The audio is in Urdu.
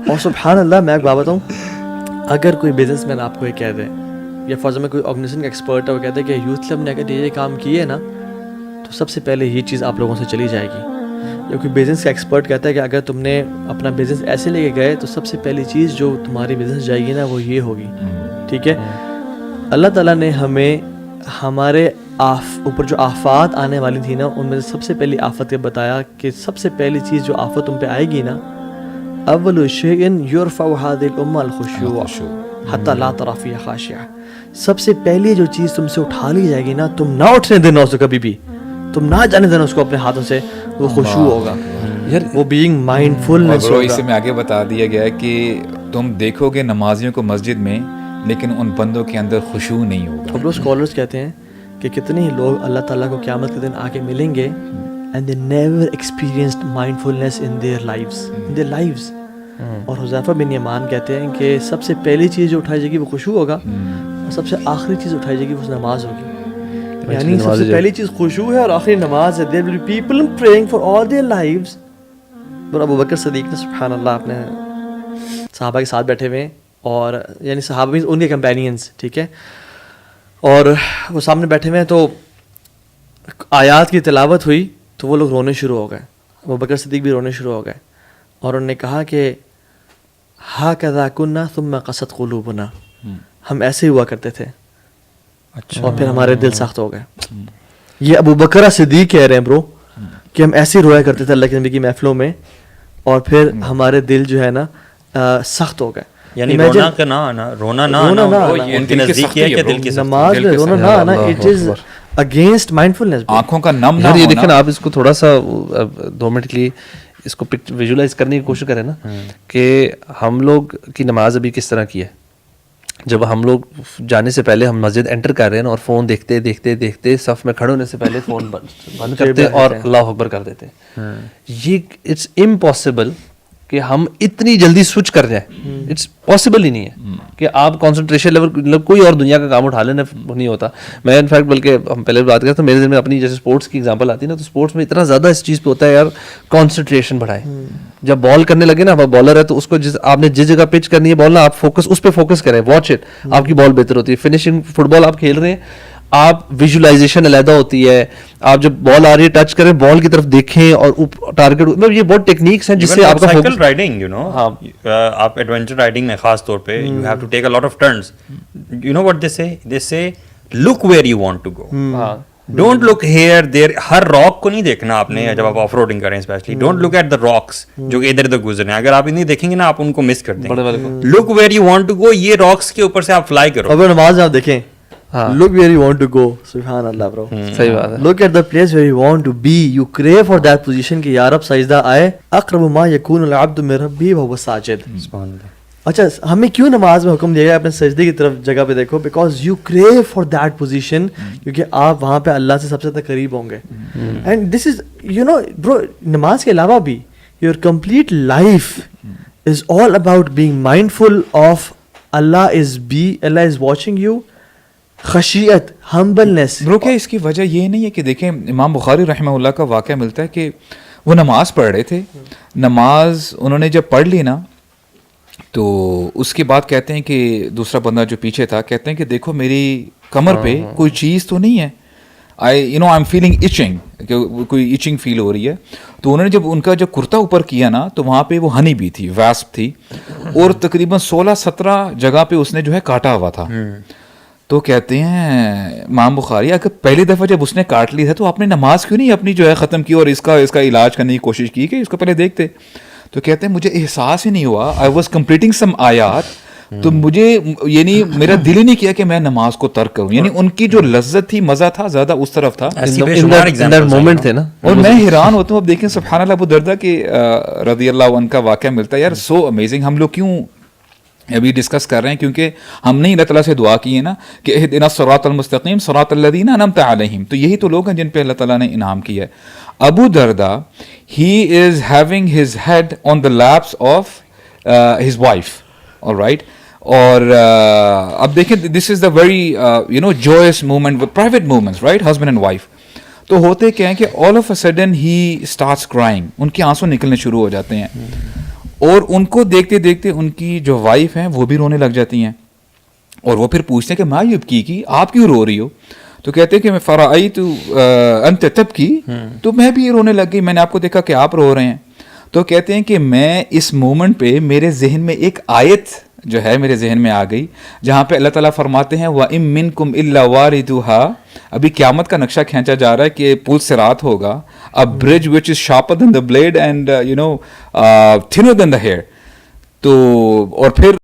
اور سبحان اللہ میں ایک بات بتاؤں, اگر کوئی بزنس مین آپ کو یہ کہہ دے یا فار ایگزامپل کوئی آرگنائزیشن کا ایکسپرٹ ہے وہ کہتے ہیں کہ یوتھ کلب نے اگر یہ کام کیے نا تو سب سے پہلے یہ چیز آپ لوگوں سے چلی جائے گی. یا کوئی بزنس کا ایکسپرٹ کہتا ہے کہ اگر تم نے اپنا بزنس ایسے لے کے گئے تو سب سے پہلی چیز جو تمہاری بزنس جائے گی نا وہ یہ ہوگی. ٹھیک ہے, اللہ تعالیٰ نے ہمیں ہمارے اوپر جو آفات آنے والی تھی نا ان میں سے سب سے پہلی آفت یہ بتایا کہ سب سے پہلی چیز جو آفت تم پہ آئے گی نا, اول شیء یرفع هذه الامه الخشوع حتى لا ترى فيها خاشعہ. سب سے پہلی جو چیز تم سے اٹھا لی جائے گی نا, تم نہ اٹھنے دینا اس کو کبھی بھی, تم نہ جانے دینا اس کو اپنے ہاتھوں سے, وہ خشوع ہوگا یار, وہ بینگ مائنڈفلنس ہوگا. اس میں آگے بتا دیا گیا ہے کہ تم دیکھو گے نمازیوں کو مسجد میں لیکن ان بندوں کے اندر خشوع نہیں ہوگا. اب لوگ اسکالرس کہتے ہیں کہ کتنے ہی لوگ اللہ تعالیٰ کو قیامت کے دن آ کے ملیں گے and they never experienced mindfulness in their lives. اور حذیفہ بن یمان کہتے ہیں کہ سب سے پہلی چیز جو اٹھائی جائے گی وہ خشوع ہوگا, اور سب سے آخری چیز اٹھائی جائے گی وہ نماز ہوگی. یعنی سب سے پہلی چیز خشوع ہے اور آخری نماز ہے. there will be people praying for all their lives. اور ابو بکر صدیق نے سبحان اللہ اپنے صحابہ کے ساتھ بیٹھے ہوئے, اور یعنی صحابہ ان کے کمپینینز, ٹھیک ہے, اور وہ سامنے بیٹھے ہوئے ہیں تو آیات کی تلاوت ہوئی تو وہ لوگ رونے شروع ہو گئے. ابو بکر صدیق بھی رونے شروع ہو گئے, اور انہوں نے کہا کہ ہاکذا کنا ثم قست قلوبنا, ہم ایسے ہی ہوا کرتے تھے اور پھر ہمارے دل سخت ہو گئے. یہ ابو بکر صدیق کہہ رہے ہیں برو کہ ہم ایسے ہی رویا کرتے تھے اللہ کے نبی کی محفلوں میں, اور پھر ہمارے دل جو ہے نا سخت ہو گئے. یعنی رونا کا نہ آنا, رونا نہ آنا ان کے نزدیک یہ ہے کہ دل کی نماز میں رونا نہ آنا, اٹ از اگینسٹ مائنڈفلنس. آنکھوں کا نم نہ ہونا. یہ دیکھیں آپ اس کو تھوڑا سا 2 منٹ کے لیے اس کو ویژولائز کرنے کی کوشش کریں نا, کہ ہم لوگ کی نماز ابھی کس طرح کی ہے. جب ہم لوگ جانے سے پہلے ہم مسجد انٹر کر رہے ہیں اور فون دیکھتے دیکھتے دیکھتے صف میں کھڑے ہونے سے پہلے فون بند کرتے اور اللہ اکبر کر دیتے. یہ اٹس امپاسبل کہ ہم اتنی جلدی سوئچ کر جائیں, اٹس پاسبل ہی نہیں ہے کہ آپ کانسنٹریشن لیول کوئی اور دنیا کا کام اٹھا لینا نہیں ہوتا. میں انفیکٹ بلکہ ہم پہلے بات کرتے ہیں میرے دل میں اپنی جیسے اسپورٹس کی ایگزامپل آتی ہے نا, تو اسپورٹس میں اتنا زیادہ اس چیز پہ ہوتا ہے یار کانسنٹریشن بڑھائیں. جب بال کرنے لگے نا, بالر ہے تو اس کو آپ نے جس جگہ پچ کرنی ہے بال نا, آپ فوکس اس پہ فوکس کریں, واچ اٹ, آپ کی بال بہتر ہوتی ہے. فنشنگ فٹ بال آپ کھیل رہے ہیں, آپ ویژولائزیشن علیحدہ ہوتی ہے, آپ جب بال آ رہی ہے ٹچ کریں, بال کی طرف دیکھیں اور ٹارگیٹ, مطلب یہ بہت ٹیکنیکس ہیں جس سے آپ کا سائیکل رائڈنگ, یو نو, آپ ایڈونچر رائڈنگ میں خاص طور پہ you have to take a lot of turns. You know what they say look where you want to go, don't look here there. ہر راک کو نہیں دیکھنا آپ نے جب آپ آف روڈنگ کریں especially. Don't look at the rocks جو کہ ادھر ادھر گزر ہیں, اگر آپ انہیں دیکھیں گے نا آپ ان کو مس کر دیں گے. Look where you want to go, یہ راکس کے اوپر سے آپ فلائی کرو. اب نماز آپ دیکھیں, look where you want to go. سبحان اللہ bro. صحیح بات ہے. look at the place where you want to be. you crave for that position کہ یا رب سجدہ آئے. اقرب ما یکون العبد من ربہ وهو ساجد. سبحان اللہ. اچھا ہمیں کیوں نماز میں حکم دیا گیا اپنے سجدے کی طرف جگہ پہ دیکھو, because you crave for that position, کیونکہ آپ وہاں پہ اللہ سے سب سے زیادہ قریب ہوں گے. and this is you know bro, نماز کے علاوہ بھی your complete life is all about being mindful of Allah is watching you. خشیت, ہمبلنس. برو کیا اس کی وجہ یہ نہیں ہے کہ دیکھیں امام بخاری رحمہ اللہ کا واقعہ ملتا ہے کہ وہ نماز پڑھ رہے تھے, نماز انہوں نے جب پڑھ لی نا تو اس کے بعد کہتے ہیں کہ دوسرا بندہ جو پیچھے تھا کہتے ہیں کہ دیکھو میری کمر پہ کوئی چیز تو نہیں ہے, آئی ایم فیلنگ ایچنگ, کہ کوئی ایچنگ فیل ہو رہی ہے. تو انہوں نے جب ان کا جو کرتا اوپر کیا نا تو وہاں پہ وہ ہنی بھی تھی, واسپ تھی, اور تقریباً 16-17 جگہ پہ اس نے جو ہے کاٹا ہوا تھا. تو کہتے ہیں امام بخاری اگر پہلی دفعہ جب اس نے کاٹ لی تھا تو آپ نے نماز کیوں نہیں اپنی جو ہے ختم کی اور اس کا علاج کرنے کی کوشش کی کہ اس کو پہلے دیکھتے. تو کہتے ہیں مجھے احساس ہی نہیں ہوا, آئی واز کمپلیٹنگ سم آیات, تو مجھے یعنی میرا دل ہی نہیں کیا کہ میں نماز کو ترک کروں. یعنی ان کی جو لذت تھی, مزہ تھا, زیادہ اس طرف تھا مومنٹ تھے نا. اور میں حیران ہوتا ہوں, اب دیکھیں سبحان اللہ, ابو دردہ کے رضی اللہ عنہ کا واقعہ ملتا ہے یار, سو امیزنگ. ہم لوگ کیوں ابھی ڈسکس کر رہے ہیں کیونکہ ہم نے اللہ تعالیٰ سے دعا کی ہے نا کہ اہدنا الصراط المستقیم صراط الذین انعمت علیہم, تو یہی تو لوگ ہیں جن پہ اللہ تعالیٰ نے انعام کیا ہے. Abu Darda he is having his head on the laps of his wife, alright, اور اب دیکھیں this is the very joyous moment, private moments, right, husband and wife. تو ہوتے کیا ہیں کہ all of a sudden he starts crying, ان کے آنسو نکلنے شروع ہو جاتے ہیں. اور ان کو دیکھتے دیکھتے ان کی جو وائف ہیں وہ بھی رونے لگ جاتی ہیں, اور وہ پھر پوچھتے ہیں کہ ما یبکی کی, آپ کیوں رو رہی ہو؟ تو کہتے ہیں کہ میں فرائیت انت تبکی, تو میں بھی رونے لگ گئی, میں نے آپ کو دیکھا کہ آپ رو رہے ہیں. تو کہتے ہیں کہ میں اس مومنٹ پہ میرے ذہن میں ایک آیت جو ہے میرے ذہن میں آ گئی, جہاں پہ اللہ تعالیٰ فرماتے ہیں وَإِن مِّنكُمْ إِلَّا وَارِدُهَا, ابھی قیامت کا نقشہ کھینچا جا رہا ہے کہ پل صراط ہوگا, a bridge which is sharper than the blade and thinner than the hair. تو اور پھر